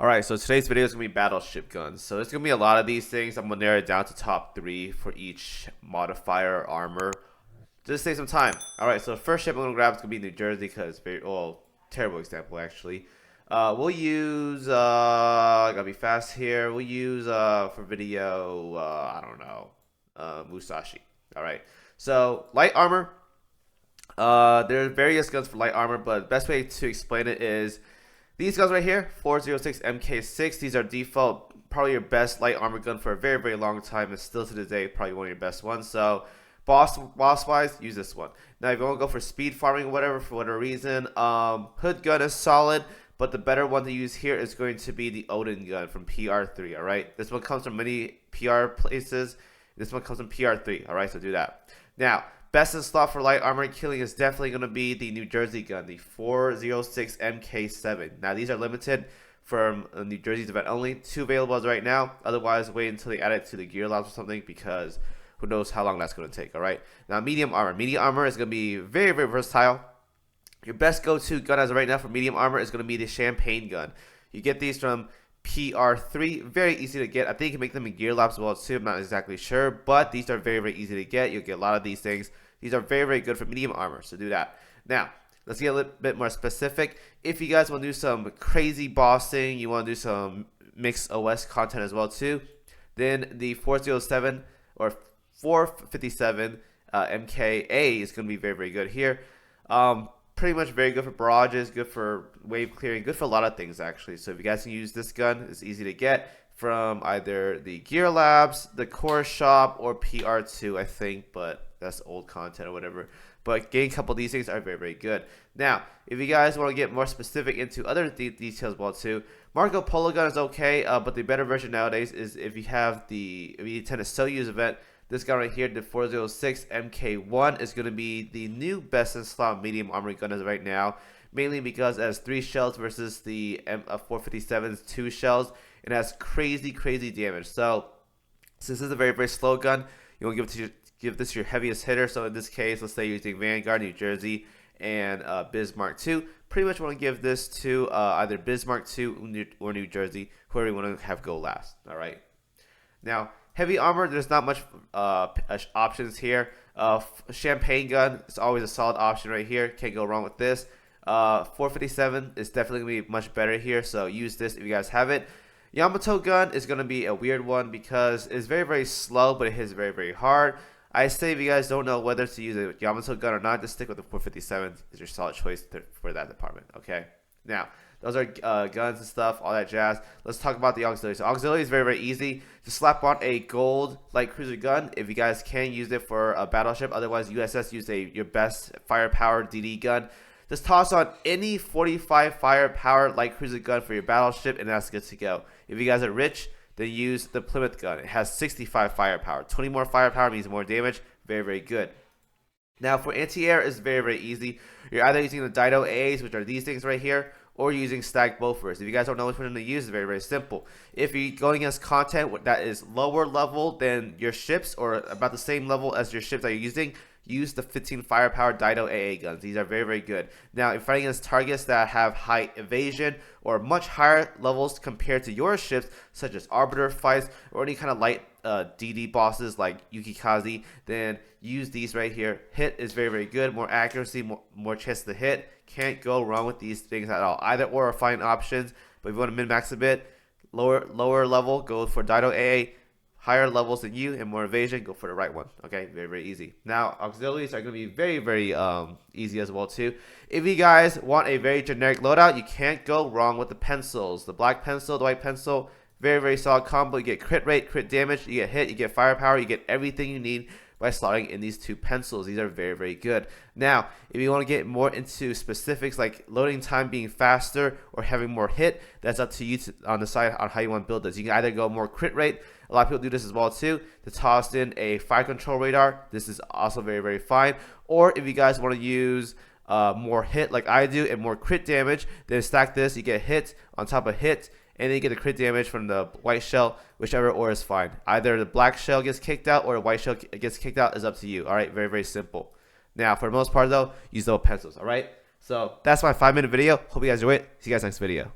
Alright, so today's video is going to be Battleship guns. So there's going to be a lot of these things. I'm going to narrow it down to top 3 for each modifier or armor. Just save some time. Alright, so the first ship I'm going to grab is going to be New Jersey because very, well, terrible example actually. We'll use, gotta be fast here. We'll use, for video, I don't know, Musashi. Alright, so light armor. There are various guns for light armor, but the best way to explain it is these guns right here, 406 MK6. These are default, probably your best light armor gun for a very, very long time, and still to this day, probably one of your best ones. So, boss wise, use this one. Now, if you want to go for speed farming or whatever, for whatever reason, hood gun is solid, but the better one to use here is going to be the Odin gun from PR3. All right, this one comes from many PR places. This one comes from PR3. All right, so do that. Now, best in slot for light armor killing is definitely going to be the New Jersey gun, the 406 MK7. Now, these are limited from New Jersey's event only. 2 available as right now. Otherwise, wait until they add it to the gear labs or something because who knows how long that's going to take, all right? Now, medium armor. Medium armor is going to be very, very versatile. Your best go-to gun as of right now for medium armor is going to be the Champagne gun. You get these from PR3, very easy to get. I think you can make them in gear labs as well too. I'm not exactly sure, but these are very, very easy to get. You'll get a lot of these things. These are very, very good for medium armor, so do that. Now, let's get a little bit more specific. If you guys want to do some crazy bossing, you want to do some mixed OS content as well too, then the 407 or 457 MKA is going to be very, very good here. Pretty much very good for barrages, good for wave clearing, good for a lot of things actually. So if you guys can use this gun, it's easy to get from either the Gear Labs, the Core Shop, or PR2, I think, but that's old content or whatever. But getting a couple of these things are very, very good. Now, if you guys want to get more specific into other details well too, Marco Polo gun is okay, but the better version nowadays is if you attend a Soyuz event. This guy right here, the 406 MK1, is going to be the new best in slot medium armor gun as of right now. Mainly because it has 3 shells versus the 457's 2 shells. It has crazy, crazy damage. So, since this is a very, very slow gun, you want to give this your heaviest hitter. So, in this case, let's say you're using Vanguard, New Jersey, and Bismarck 2. Pretty much want to give this to either Bismarck 2 or New Jersey, whoever you want to have go last. Alright. Now, heavy armor, there's not much options here. Champagne gun is always a solid option right here. Can't go wrong with this. 457 is definitely going to be much better here, so use this if you guys have it. Yamato gun is going to be a weird one because it's very, very slow, but it hits very, very hard. I say if you guys don't know whether to use a Yamato gun or not, just stick with the 457 is your solid choice for that department, okay? Now, those are guns and stuff, all that jazz. Let's talk about the auxiliary. So auxiliary is very, very easy. Just slap on a gold light cruiser gun if you guys can use it for a battleship. Otherwise, USS use your best firepower DD gun. Just toss on any 45 firepower light cruiser gun for your battleship, and that's good to go. If you guys are rich, then use the Plymouth gun. It has 65 firepower. 20 more firepower means more damage. Very, very good. Now, for anti-air, it's very, very easy. You're either using the Dido AAs, which are these things right here, or using stack Bofors. If you guys don't know which one to use, it's very, very simple. If you're going against content that is lower level than your ships, or about the same level as your ships that you're using, use the 15 firepower Dido AA guns. These are very, very good. Now, if fighting against targets that have high evasion or much higher levels compared to your ships, such as Arbiter fights or any kind of light DD bosses like Yukikaze, then use these right here. Hit is very, very good. More accuracy, more chance to hit. Can't go wrong with these things at all. Either or are fine options, but if you want to min-max a bit, lower level, go for Dido AA. Higher levels than you and more evasion, go for the right one. Okay, very, very easy. Now, auxiliaries are going to be very, very easy as well too. If you guys want a very generic loadout, you can't go wrong with the pencils. The black pencil, the white pencil, very, very solid combo. You get crit rate, crit damage, you get hit, you get firepower, you get everything you need by slotting in these 2 pencils. These are very, very good. Now, if you want to get more into specifics like loading time being faster or having more hit, that's up to you on the side on how you want to build this. You can either go more crit rate. A lot of people do this as well too, to toss in a fire control radar. This is also very, very fine. Or if you guys want to use more hit like I do and more crit damage, then stack this. You get hit on top of hit, and then you get the crit damage from the white shell, whichever or is fine. Either the black shell gets kicked out or the white shell gets kicked out is up to you. All right, very, very simple. Now, for the most part though, use those pencils. All right, so that's my 5-minute video. Hope you guys enjoy it. See you guys next video.